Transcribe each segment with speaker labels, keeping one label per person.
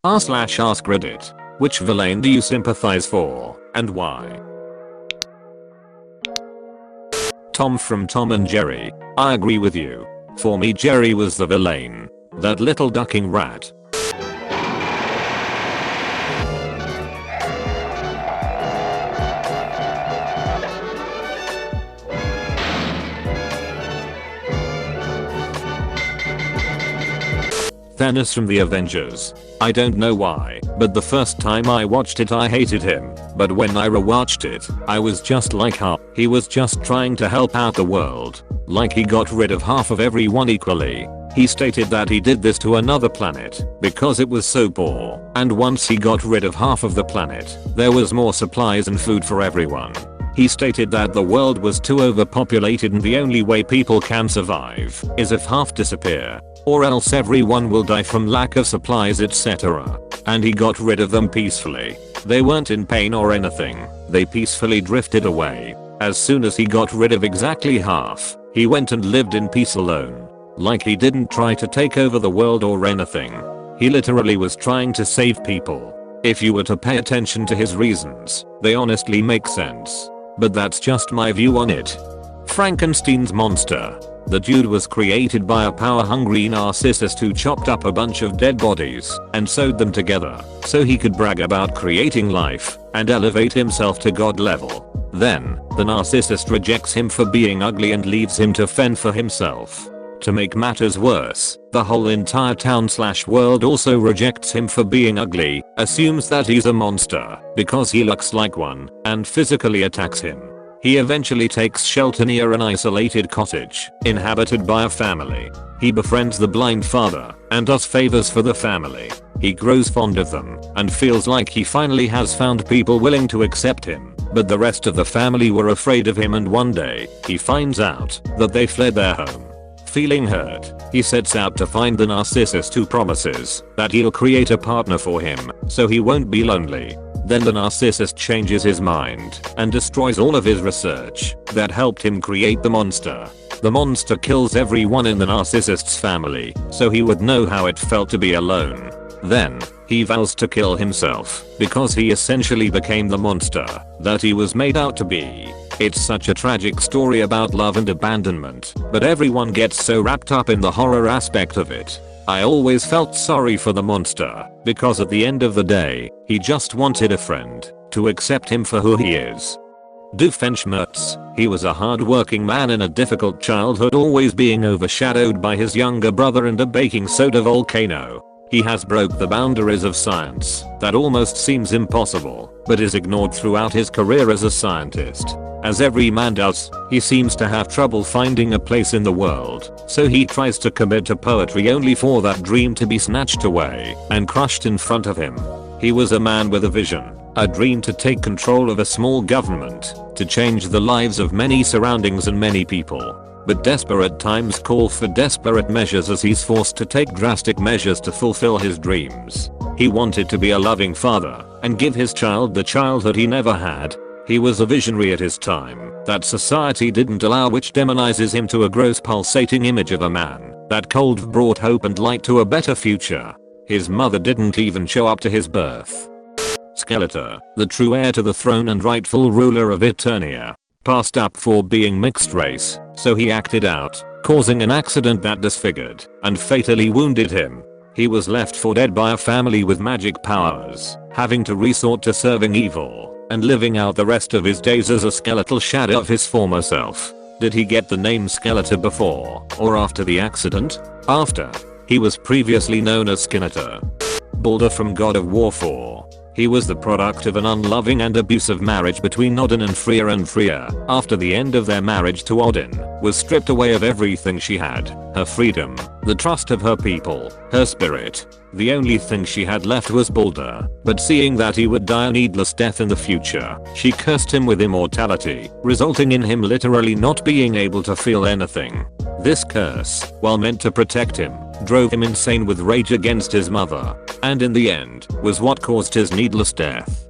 Speaker 1: r/AskReddit. Which villain do you sympathize for, and why? Tom from Tom and Jerry. I agree with you. For me, Jerry was the villain. That little ducking rat. Thanos from the Avengers. I don't know why, but the first time I watched it I hated him, but when I rewatched it, I was just like, huh, he was just trying to help out the world. Like he got rid of half of everyone equally. He stated that he did this to another planet because it was so poor, and once he got rid of half of the planet, there was more supplies and food for everyone. He stated that the world was too overpopulated and the only way people can survive is if half disappear, or else everyone will die from lack of supplies, etc. And he got rid of them peacefully. They weren't in pain or anything, they peacefully drifted away. As soon as he got rid of exactly half, he went and lived in peace alone. Like he didn't try to take over the world or anything. He literally was trying to save people. If you were to pay attention to his reasons, they honestly make sense. But that's just my view on it. Frankenstein's monster. The dude was created by a power-hungry narcissist who chopped up a bunch of dead bodies and sewed them together so he could brag about creating life and elevate himself to god level. Then, the narcissist rejects him for being ugly and leaves him to fend for himself. To make matters worse, the whole entire town/world also rejects him for being ugly, assumes that he's a monster because he looks like one, and physically attacks him. He eventually takes shelter near an isolated cottage inhabited by a family. He befriends the blind father and does favors for the family. He grows fond of them and feels like he finally has found people willing to accept him, but the rest of the family were afraid of him, and one day, he finds out that they fled their home. Feeling hurt, he sets out to find the narcissist who promises that he'll create a partner for him so he won't be lonely. Then the narcissist changes his mind and destroys all of his research that helped him create the monster. The monster kills everyone in the narcissist's family so he would know how it felt to be alone. Then, he vows to kill himself because he essentially became the monster that he was made out to be. It's such a tragic story about love and abandonment, but everyone gets so wrapped up in the horror aspect of it. I always felt sorry for the monster because at the end of the day, he just wanted a friend to accept him for who he is. Doofenshmirtz. He was a hard-working man in a difficult childhood, always being overshadowed by his younger brother and a baking soda volcano. He has broke the boundaries of science that almost seems impossible, but is ignored throughout his career as a scientist. As every man does, he seems to have trouble finding a place in the world, so he tries to commit to poetry only for that dream to be snatched away and crushed in front of him. He was a man with a vision, a dream to take control of a small government, to change the lives of many surroundings and many people. But desperate times call for desperate measures as he's forced to take drastic measures to fulfill his dreams. He wanted to be a loving father and give his child the childhood he never had. He was a visionary at his time that society didn't allow, which demonizes him to a gross pulsating image of a man that cold brought hope and light to a better future. His mother didn't even show up to his birth. Skeletor, the true heir to the throne and rightful ruler of Eternia, passed up for being mixed race, so he acted out, causing an accident that disfigured and fatally wounded him. He was left for dead by a family with magic powers, having to resort to serving evil and living out the rest of his days as a skeletal shadow of his former self. Did he get the name Skeletor before or after the accident? After. He was previously known as Skeletor. Balder from God of War 4. He was the product of an unloving and abusive marriage between Odin and Freya, and Freya, after the end of their marriage to Odin, was stripped away of everything she had, her freedom, the trust of her people, her spirit. The only thing she had left was Balder, but seeing that he would die a needless death in the future, she cursed him with immortality, resulting in him literally not being able to feel anything. This curse, while meant to protect him, drove him insane with rage against his mother, and in the end, was what caused his needless death.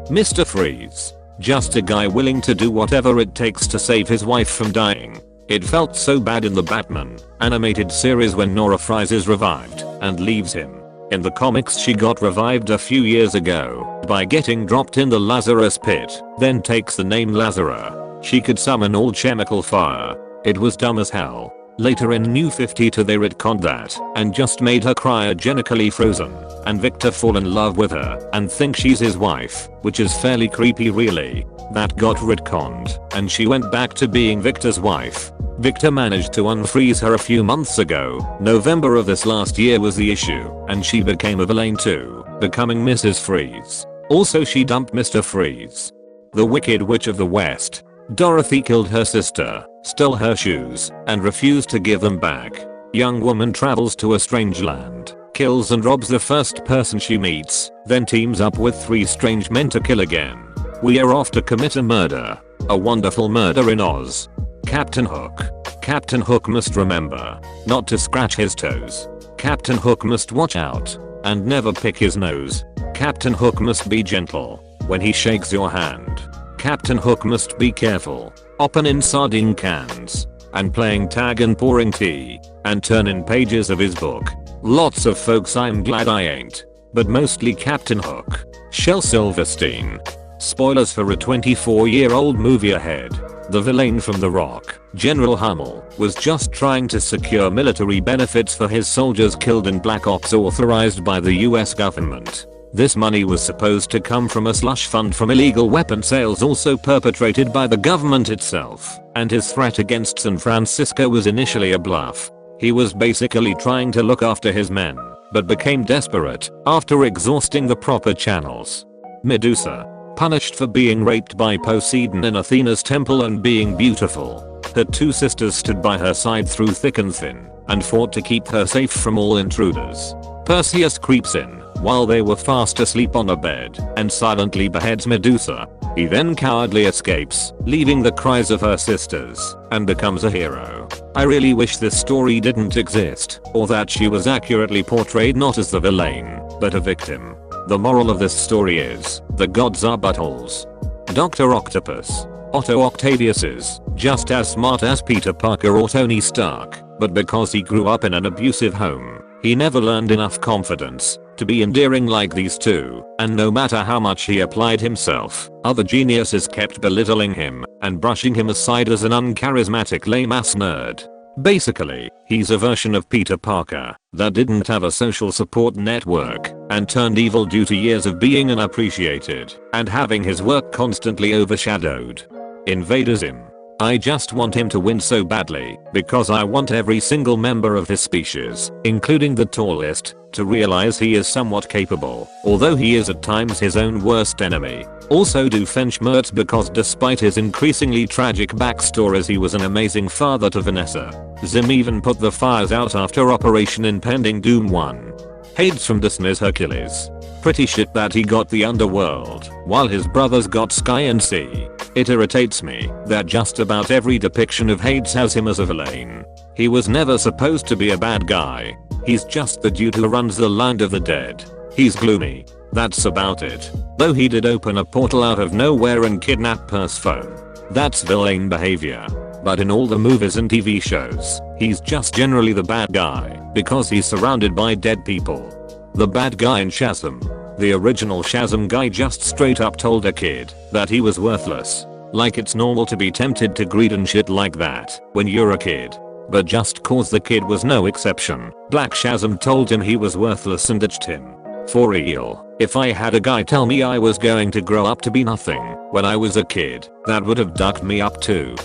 Speaker 1: Mr. Freeze. Just a guy willing to do whatever it takes to save his wife from dying. It felt so bad in the Batman animated series when Nora Freeze is revived and leaves him. In the comics she got revived a few years ago by getting dropped in the Lazarus pit, then takes the name Lazara. She could summon all chemical fire. It was dumb as hell. Later in New 52 they retconned that and just made her cryogenically frozen, and Victor fall in love with her and think she's his wife, which is fairly creepy really. That got retconned and she went back to being Victor's wife. Victor managed to unfreeze her a few months ago. November of this last year was the issue, and she became a villain too, becoming Mrs. Freeze. Also she dumped Mr. Freeze. The Wicked Witch of the West. Dorothy killed her sister, stole her shoes, and refused to give them back. Young woman travels to a strange land, kills and robs the first person she meets, then teams up with 3 strange men to kill again. We are off to commit a murder. A wonderful murder in Oz. Captain Hook. Captain Hook must remember not to scratch his toes. Captain Hook must watch out and never pick his nose. Captain Hook must be gentle when he shakes your hand. Captain Hook must be careful, opening sardine cans and playing tag and pouring tea and turning pages of his book. Lots of folks I'm glad I ain't, but mostly Captain Hook. Shel Silverstein. Spoilers for a 24-year-old movie ahead. The villain from The Rock, General Hummel, was just trying to secure military benefits for his soldiers killed in Black Ops authorized by the US government. This money was supposed to come from a slush fund from illegal weapon sales also perpetrated by the government itself, and his threat against San Francisco was initially a bluff. He was basically trying to look after his men, but became desperate after exhausting the proper channels. Medusa. Punished for being raped by Poseidon in Athena's temple and being beautiful. Her 2 sisters stood by her side through thick and thin and fought to keep her safe from all intruders. Perseus creeps in while they were fast asleep on a bed and silently beheads Medusa. He then cowardly escapes, leaving the cries of her sisters, and becomes a hero. I really wish this story didn't exist, or that she was accurately portrayed not as the villain, but a victim. The moral of this story is, the gods are buttholes. Dr. Octopus. Otto Octavius is just as smart as Peter Parker or Tony Stark, but because he grew up in an abusive home, he never learned enough confidence to be endearing like these two, and no matter how much he applied himself, other geniuses kept belittling him and brushing him aside as an uncharismatic lame-ass nerd. Basically, he's a version of Peter Parker that didn't have a social support network and turned evil due to years of being unappreciated and having his work constantly overshadowed. Invaderism. I just want him to win so badly because I want every single member of his species, including the tallest, to realize he is somewhat capable, although he is at times his own worst enemy. Also Doofenshmirtz because despite his increasingly tragic backstories he was an amazing father to Vanessa. Zim even put the fires out after Operation Impending Doom 1. Hades from Disney's Hercules. Pretty shit that he got the underworld while his brothers got sky and sea. It irritates me that just about every depiction of Hades has him as a villain. He was never supposed to be a bad guy. He's just the dude who runs the land of the dead. He's gloomy. That's about it. Though he did open a portal out of nowhere and kidnap Persephone. That's villain behavior. But in all the movies and TV shows, he's just generally the bad guy because he's surrounded by dead people. The bad guy in Shazam. The original Shazam guy just straight up told a kid that he was worthless. Like it's normal to be tempted to greed and shit like that when you're a kid. But just cause the kid was no exception, Black Shazam told him he was worthless and ditched him. For real, if I had a guy tell me I was going to grow up to be nothing when I was a kid, that would have ducked me up too.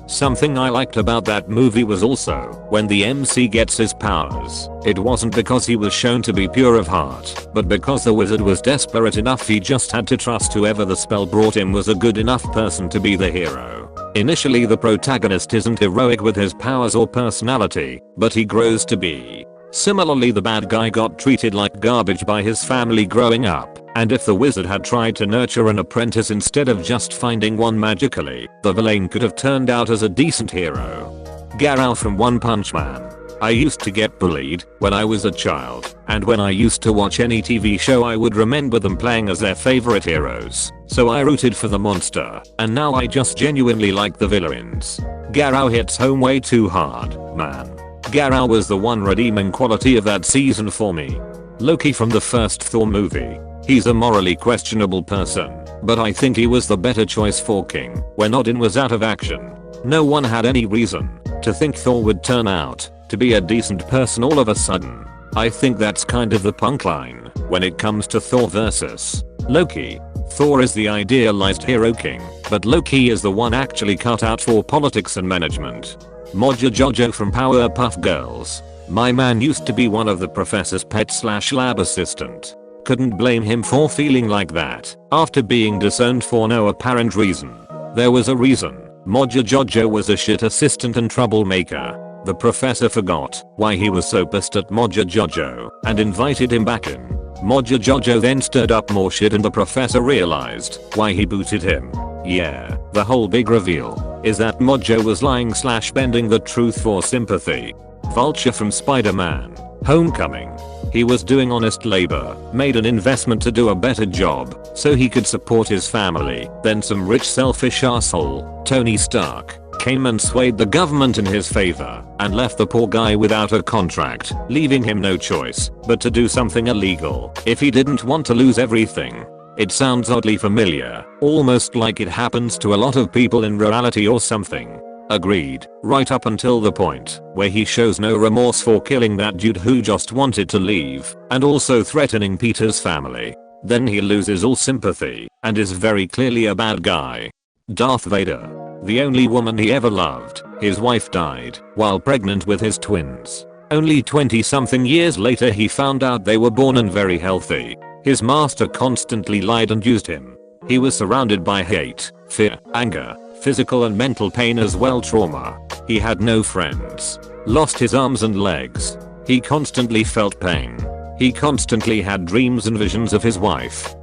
Speaker 1: Something I liked about that movie was also when the MC gets his powers, it wasn't because he was shown to be pure of heart, but because the wizard was desperate enough he just had to trust whoever the spell brought him was a good enough person to be the hero. Initially the protagonist isn't heroic with his powers or personality, but he grows to be. Similarly the bad guy got treated like garbage by his family growing up, and if the wizard had tried to nurture an apprentice instead of just finding one magically, the villain could have turned out as a decent hero. Garou from One Punch Man. I used to get bullied when I was a child, and when I used to watch any TV show I would remember them playing as their favorite heroes, so I rooted for the monster, and now I just genuinely like the villains. Garou hits home way too hard, man. Garou was the one redeeming quality of that season for me. Loki from the first Thor movie. He's a morally questionable person, but I think he was the better choice for King when Odin was out of action. No one had any reason to think Thor would turn out to be a decent person all of a sudden. I think that's kind of the punk line when it comes to Thor versus Loki. Thor is the idealized hero king, but Loki is the one actually cut out for politics and management. Mojo Jojo from Powerpuff Girls. My man used to be one of the professor's pet/lab assistant. Couldn't blame him for feeling like that after being disowned for no apparent reason. There was a reason. Mojo Jojo was a shit assistant and troublemaker. The professor forgot why he was so pissed at Mojo Jojo and invited him back in. Mojo Jojo then stirred up more shit and the professor realized why he booted him. Yeah, the whole big reveal is that Mojo was lying/bending the truth for sympathy. Vulture from Spider-Man Homecoming. He was doing honest labor, made an investment to do a better job so he could support his family. Then some rich selfish asshole, Tony Stark, came and swayed the government in his favor and left the poor guy without a contract, leaving him no choice but to do something illegal if he didn't want to lose everything. It sounds oddly familiar, almost like it happens to a lot of people in reality or something. Agreed, right up until the point where he shows no remorse for killing that dude who just wanted to leave and also threatening Peter's family. Then he loses all sympathy and is very clearly a bad guy. Darth Vader. The only woman he ever loved, his wife died while pregnant with his twins. Only 20-something years later he found out they were born and very healthy. His master constantly lied and used him. He was surrounded by hate, fear, anger, physical and mental pain as well trauma. He had no friends. Lost his arms and legs. He constantly felt pain. He constantly had dreams and visions of his wife